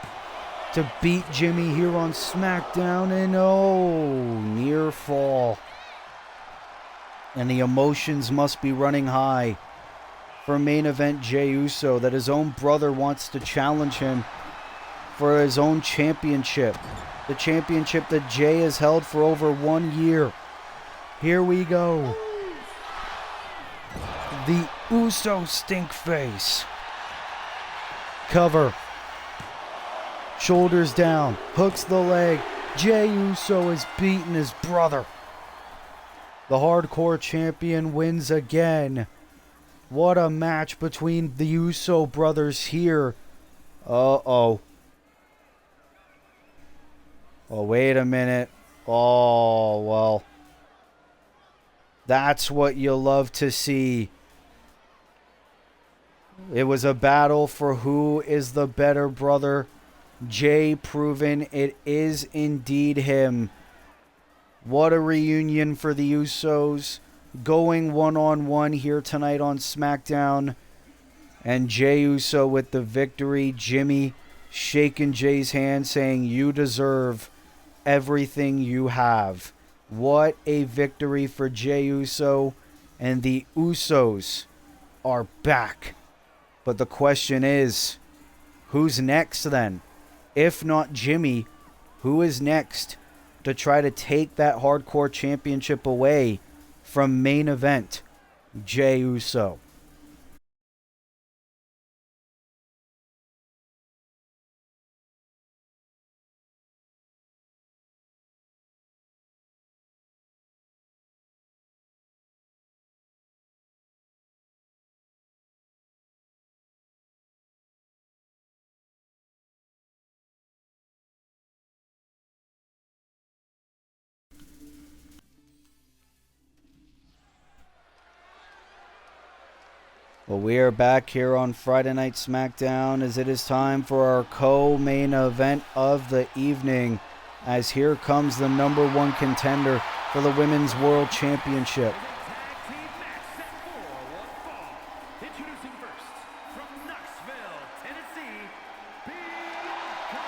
to beat Jimmy here on SmackDown. And oh, near fall. And the emotions must be running high for main event Jey Uso, that his own brother wants to challenge him for his own championship. The championship that Jay has held for over 1 year. Here we go. The Uso stink face. Cover. Shoulders down. Hooks the leg. Jey Uso is beating his brother. The hardcore champion wins again. What a match between the Uso brothers here. Uh-oh. Oh, wait a minute. Oh, well. That's what you love to see. It was a battle for who is the better brother. Jay proving it is indeed him. What a reunion for the Usos. Going one-on-one here tonight on SmackDown. And Jey Uso with the victory. Jimmy shaking Jay's hand, saying, "You deserve everything you have." What a victory for Jey Uso. And the Usos are back. But the question is, who's next then? If not Jimmy, who is next to try to take that hardcore championship away from main event Jey Uso? Well, we are back here on Friday Night SmackDown as it is time for our co-main event of the evening, as here comes the number one contender for the Women's World Championship. Tag team match set for one fall. Introducing first, from Knoxville, Tennessee, Bianca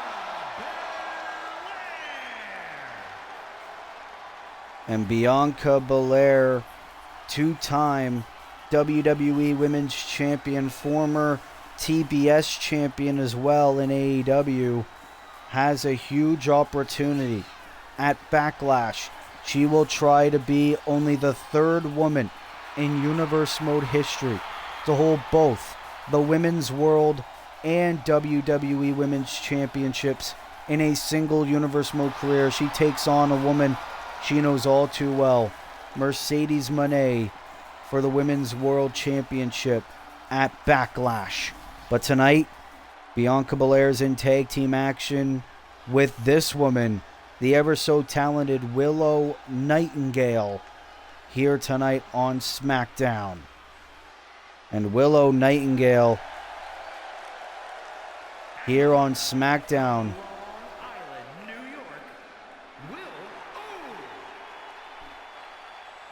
Belair. And Bianca Belair, two-time WWE Women's Champion, former TBS Champion as well in AEW, has a huge opportunity at Backlash. She will try to be only the third woman in Universe Mode history to hold both the Women's World and WWE Women's Championships in a single Universe Mode career. She takes on a woman she knows all too well, Mercedes Moné, for the Women's World Championship at Backlash. But tonight, Bianca Belair's in tag team action with this woman, the ever so talented Willow Nightingale, here tonight on SmackDown. And Willow Nightingale here on SmackDown.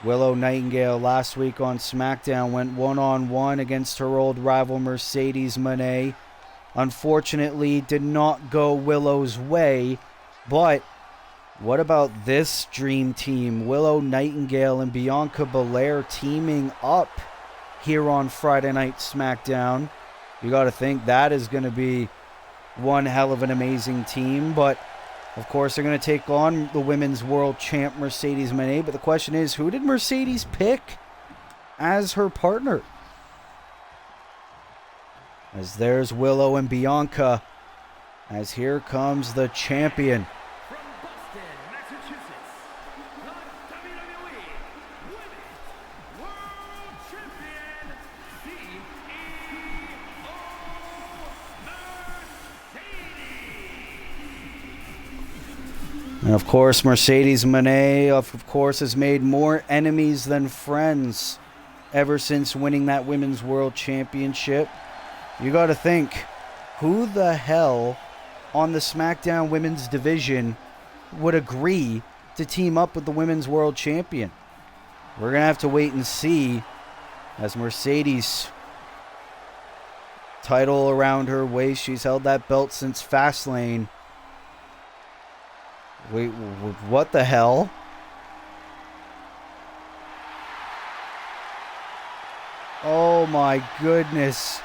Willow Nightingale last week on SmackDown went one-on-one against her old rival Mercedes Moné. Unfortunately, did not go Willow's way, but what about this dream team? Willow Nightingale and Bianca Belair teaming up here on Friday Night SmackDown. You got to think that is going to be one hell of an amazing team. But, of course, they're going to take on the women's world champ, Mercedes Moné. But the question is, who did Mercedes pick as her partner? As there's Willow and Bianca. As here comes the champion. From Boston, Massachusetts, the WWE Women's World Champion, CEO Mercedes. And of course, Mercedes Moné, of course, has made more enemies than friends ever since winning that Women's World Championship. You got to think, who the hell on the Smackdown Women's Division would agree to team up with the Women's World Champion? We're going to have to wait and see, as Mercedes, title around her waist. She's held that belt since Fastlane. Wait, what the hell? Oh my goodness.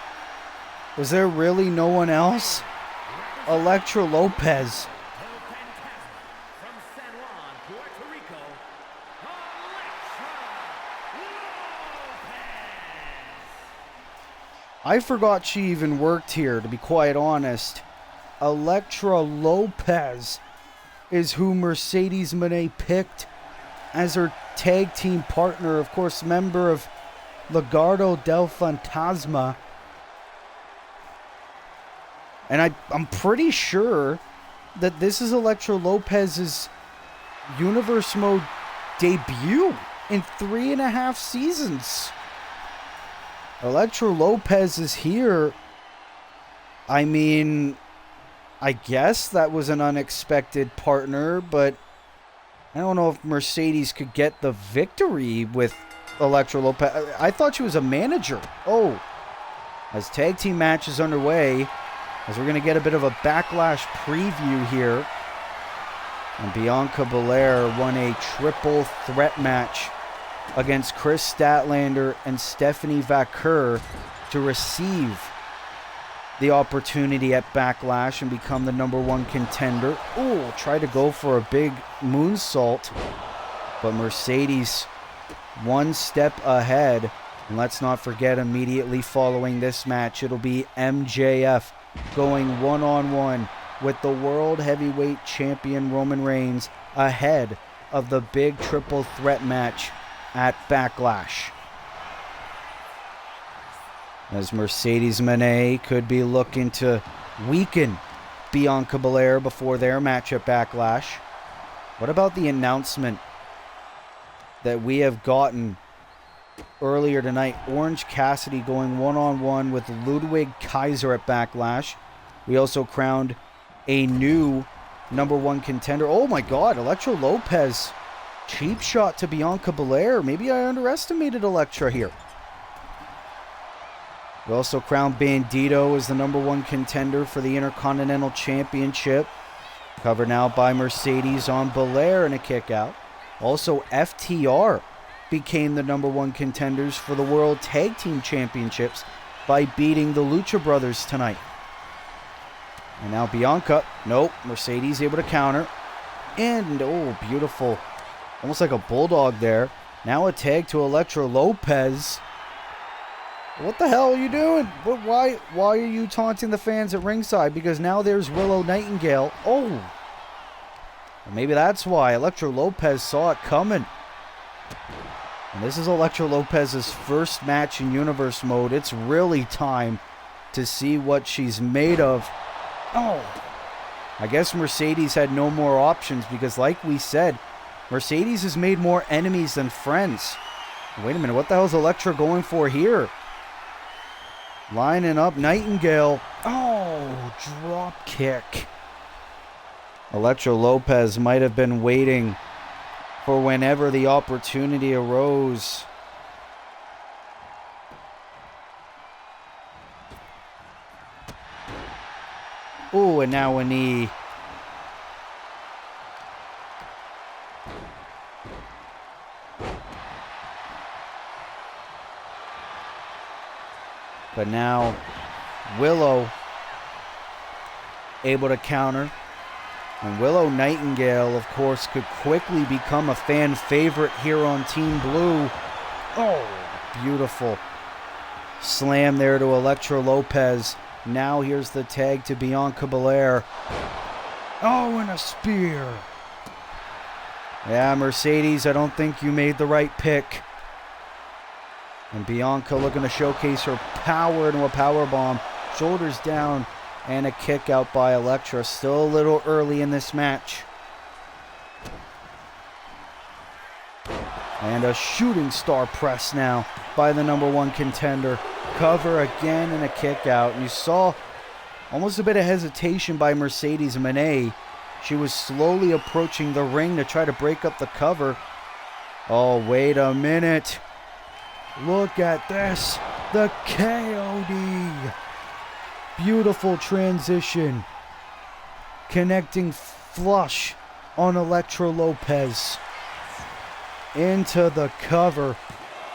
Was there really no one else? Elektra Lopez. From San Juan, Puerto Rico, Elektra Lopez. I forgot she even worked here, to be quite honest. Elektra Lopez is who Mercedes Moné picked as her tag team partner. Of course, member of Legado del Fantasma. And I'm pretty sure that this is Elektra Lopez's Universe Mode debut in 3.5 seasons. Elektra Lopez is here. I mean, I guess that was an unexpected partner, but I don't know if Mercedes could get the victory with Elektra Lopez. I thought she was a manager. Oh, as tag team match is underway, as we're going to get a bit of a Backlash preview here. And Bianca Belair won a triple threat match against Chris Statlander and Stephanie Vaquer to receive the opportunity at Backlash and become the #1 contender. Oh, try to go for a big moonsault, but Mercedes one step ahead. And let's not forget, immediately following this match, it'll be MJF going one-on-one with the World Heavyweight Champion Roman Reigns ahead of the big triple threat match at Backlash. As Mercedes Moné could be looking to weaken Bianca Belair before their match at Backlash. What about the announcement that we have gotten earlier tonight? Orange Cassidy going one-on-one with Ludwig Kaiser at Backlash. We also crowned a new #1 contender. Oh my God, Elektra Lopez. Cheap shot to Bianca Belair. Maybe I underestimated Elektra here. We also crowned Bandito as the #1 contender for the Intercontinental Championship. Covered now by Mercedes on Belair in a kick out. Also, FTR became the #1 contenders for the World Tag Team Championships by beating the Lucha Brothers tonight. And now Bianca. Nope. Mercedes able to counter. And, oh, beautiful. Almost like a bulldog there. Now a tag to Elektra Lopez. What the hell are you doing? Why are you taunting the fans at ringside? Because now there's Willow Nightingale. Oh. Well, maybe that's why. Elektra Lopez saw it coming. And this is Elektra Lopez's first match in Universe Mode. It's really time to see what she's made of. Oh. I guess Mercedes had no more options because, like we said, Mercedes has made more enemies than friends. Wait a minute. What the hell is Elektra going for here? Lining up Nightingale. Oh, drop kick. Elektra Lopez might have been waiting for whenever the opportunity arose. Oh, and now a knee. But now Willow able to counter. And Willow Nightingale, of course, could quickly become a fan favorite here on Team Blue. Oh, beautiful. Slam there to Elektra Lopez. Now here's the tag to Bianca Belair. Oh, and a spear. Yeah, Mercedes, I don't think you made the right pick. And Bianca looking to showcase her power into a powerbomb. Shoulders down. And a kick out by Elektra. Still a little early in this match. And a shooting star press now by the #1 contender. Cover again and a kick out. You saw almost a bit of hesitation by Mercedes Moné. She was slowly approaching the ring to try to break up the cover. Oh, wait a minute. Look at this. The KOD. Beautiful transition. Connecting flush on Elektra Lopez. Into the cover.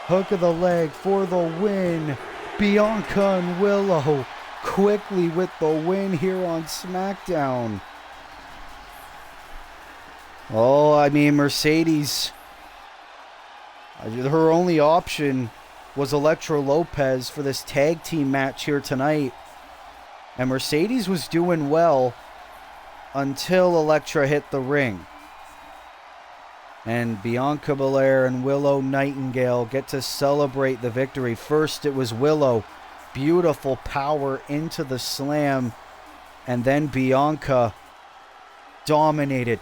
Hook of the leg for the win. Bianca and Willow quickly with the win here on Smackdown. Oh, I mean, Mercedes, her only option was Elektra Lopez for this tag team match here tonight. And Mercedes was doing well until Elektra hit the ring. And Bianca Belair and Willow Nightingale get to celebrate the victory. First, it was Willow. Beautiful power into the slam. And then Bianca dominated.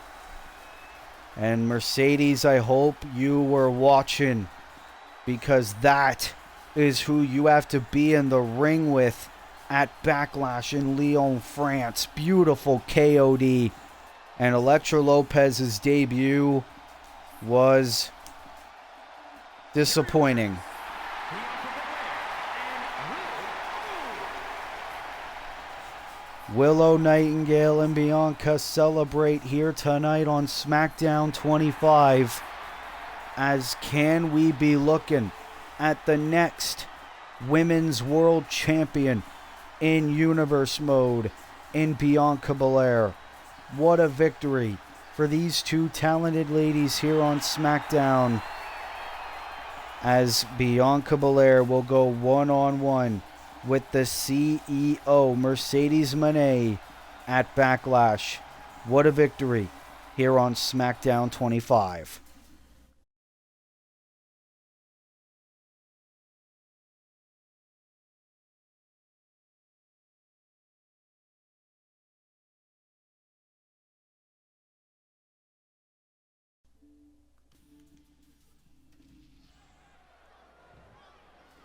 And Mercedes, I hope you were watching, because that is who you have to be in the ring with at Backlash in Lyon, France. Beautiful KOD. And Elektra Lopez's debut was disappointing. Willow Nightingale and Bianca celebrate here tonight on Smackdown 25. As can we be looking at the next Women's World Champion in Universe Mode in Bianca Belair. What a victory for these two talented ladies here on SmackDown, as Bianca Belair will go one-on-one with the CEO, Mercedes Moné, at Backlash. What a victory here on SmackDown 25.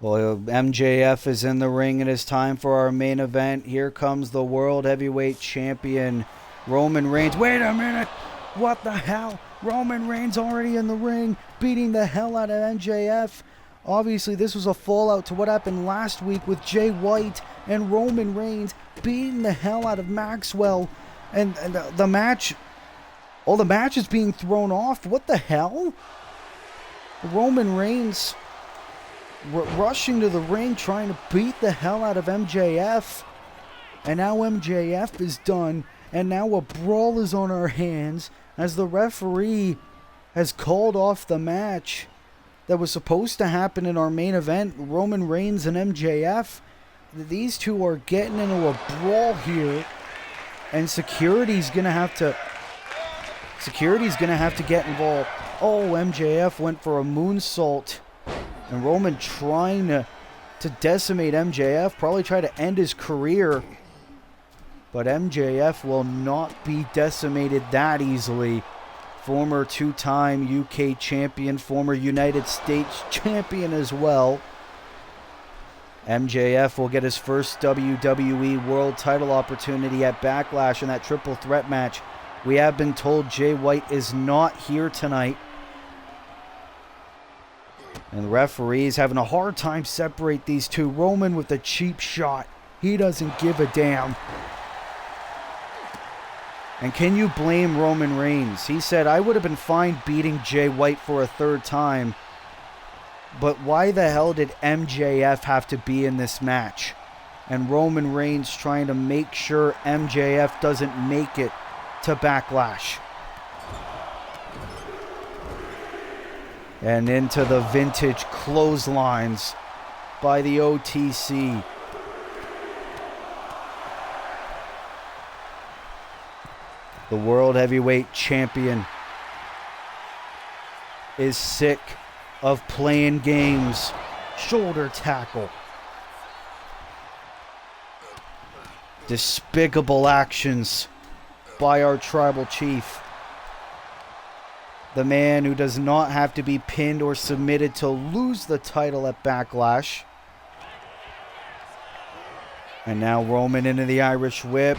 Well, MJF is in the ring, and it's time for our main event. Here comes the World Heavyweight Champion, Roman Reigns. Wait a minute! What the hell? Roman Reigns already in the ring, beating the hell out of MJF. Obviously, this was a fallout to what happened last week with Jay White and Roman Reigns beating the hell out of Maxwell. And the match, the match is being thrown off. What the hell? Roman Reigns rushing to the ring, trying to beat the hell out of MJF. And now MJF is done, and now a brawl is on our hands as the referee has called off the match that was supposed to happen in our main event, Roman Reigns and MJF. These two are getting into a brawl here, and security's gonna have to get involved. Oh, MJF went for a moonsault. And Roman trying to decimate MJF, probably try to end his career. But MJF will not be decimated that easily. Former two-time UK champion, former United States champion as well. MJF will get his first WWE World title opportunity at Backlash in that triple threat match. We have been told Jay White is not here tonight. And the referee's having a hard time separate these two. Roman with a cheap shot. He doesn't give a damn. And can you blame Roman Reigns? He said, I would have been fine beating Jay White for a third time. But why the hell did MJF have to be in this match? And Roman Reigns trying to make sure MJF doesn't make it to Backlash. And into the vintage clotheslines by the OTC. The World Heavyweight Champion is sick of playing games. Shoulder tackle. Despicable actions by our tribal chief. The man who does not have to be pinned or submitted to lose the title at Backlash. And now Roman into the Irish whip.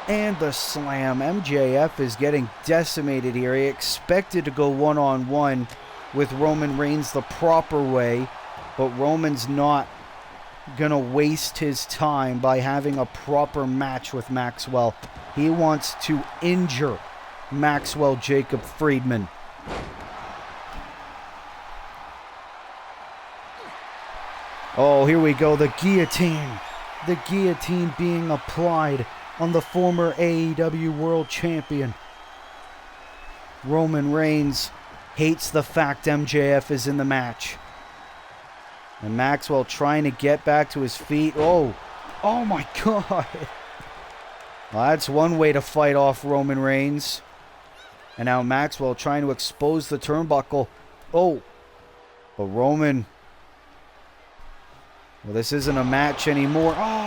And the slam. MJF is getting decimated here. He expected to go one-on-one with Roman Reigns the proper way. But Roman's not going to waste his time by having a proper match with Maxwell. He wants to injure Maxwell Jacob Friedman. Oh, here we go. The guillotine. The guillotine being applied on the former AEW World Champion. Roman Reigns hates the fact MJF is in the match. And Maxwell trying to get back to his feet. Oh my God. Well, that's one way to fight off Roman Reigns. And now Maxwell trying to expose the turnbuckle. Oh, but Roman. Well, this isn't a match anymore. Oh.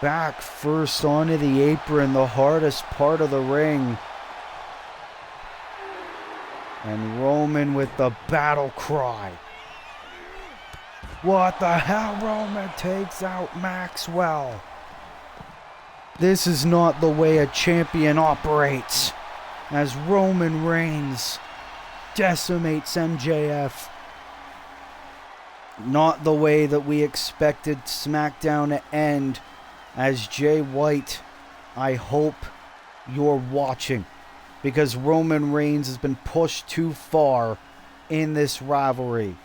Back first onto the apron, the hardest part of the ring. And Roman with the battle cry. What the hell? Roman takes out Maxwell. This is not the way a champion operates. As Roman Reigns decimates MJF. Not the way that we expected Smackdown to end. As Jay White, I hope you're watching, because Roman Reigns has been pushed too far in this rivalry.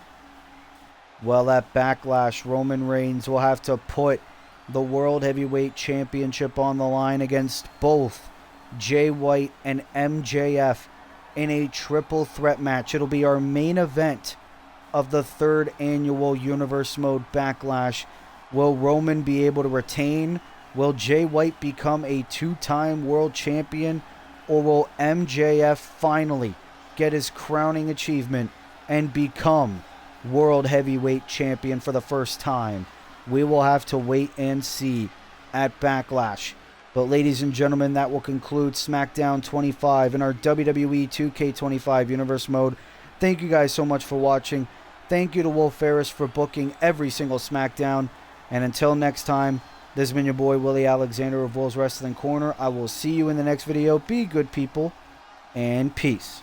Well, at Backlash, Roman Reigns will have to put the World Heavyweight Championship on the line against both Jay White and MJF in a triple threat match. It'll be our main event of the 3rd annual Universe Mode Backlash. Will Roman be able to retain? Will Jay White become a 2-time world champion? Or will MJF finally get his crowning achievement and become World Heavyweight Champion for the first time? We will have to wait and see at Backlash. But ladies and gentlemen, that will conclude SmackDown 25 in our WWE 2K25 Universe Mode. Thank you guys so much for watching. Thank you to Will Ferris for booking every single SmackDown. And until next time, this has been your boy Willie Alexander of Will's Wrestling Corner. I will see you in the next video. Be good people, and peace.